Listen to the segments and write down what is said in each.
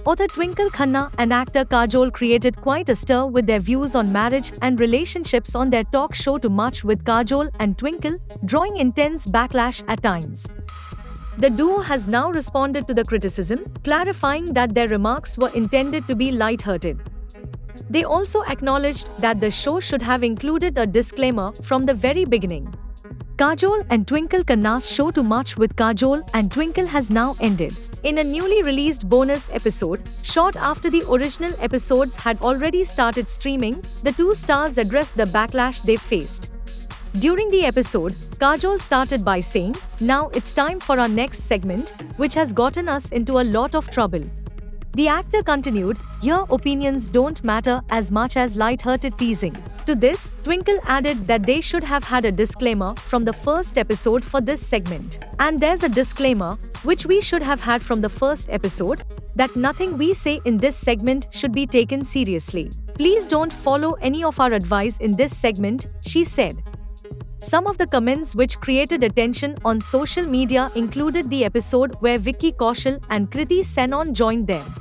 Author Twinkle Khanna and actor Kajol created quite a stir with their views on marriage and relationships on their talk show Too Much with Kajol and Twinkle, drawing intense backlash at times. The duo has now responded to the criticism, clarifying that their remarks were intended to be light-hearted. They also acknowledged that the show should have included a disclaimer from the very beginning. Kajol and Twinkle Khanna's show Too Much with Kajol and Twinkle has now ended. In a newly released bonus episode, short after the original episodes had already started streaming, the two stars addressed the backlash they faced. During the episode, Kajol started by saying, "Now it's time for our next segment, which has gotten us into a lot of trouble." The actor continued, "Your opinions don't matter as much as light-hearted teasing." To this, Twinkle added that they should have had a disclaimer from the first episode for this segment. "And there's a disclaimer, which we should have had from the first episode, that nothing we say in this segment should be taken seriously. Please don't follow any of our advice in this segment," she said. Some of the comments which created attention on social media included the episode where Vicky Kaushal and Kriti Senon joined them.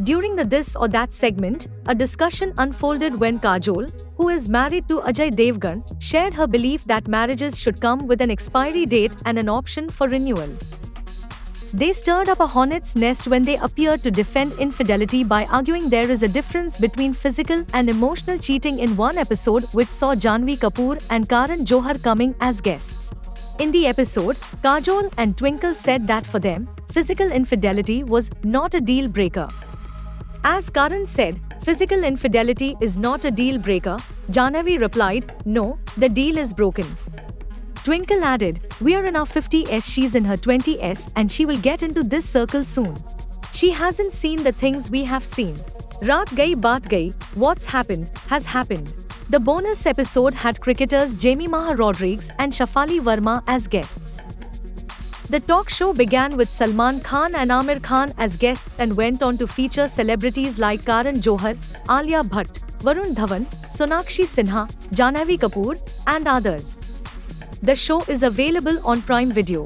During the This or That segment, a discussion unfolded when Kajol, who is married to Ajay Devgan, shared her belief that marriages should come with an expiry date and an option for renewal. They stirred up a hornet's nest when they appeared to defend infidelity by arguing there is a difference between physical and emotional cheating in one episode which saw Janhvi Kapoor and Karan Johar coming as guests. In the episode, Kajol and Twinkle said that for them, physical infidelity was not a deal breaker. As Karan said, physical infidelity is not a deal breaker, Janhvi replied, "No, the deal is broken." Twinkle added, "We are in our 50s, she's in her 20s, and she will get into this circle soon. She hasn't seen the things we have seen. Raat gayi baat gayi, what's happened, has happened." The bonus episode had cricketers Jemimah Rodriguez and Shafali Verma as guests. The talk show began with Salman Khan and Aamir Khan as guests and went on to feature celebrities like Karan Johar, Alia Bhatt, Varun Dhawan, Sonakshi Sinha, Janhvi Kapoor, and others. The show is available on Prime Video.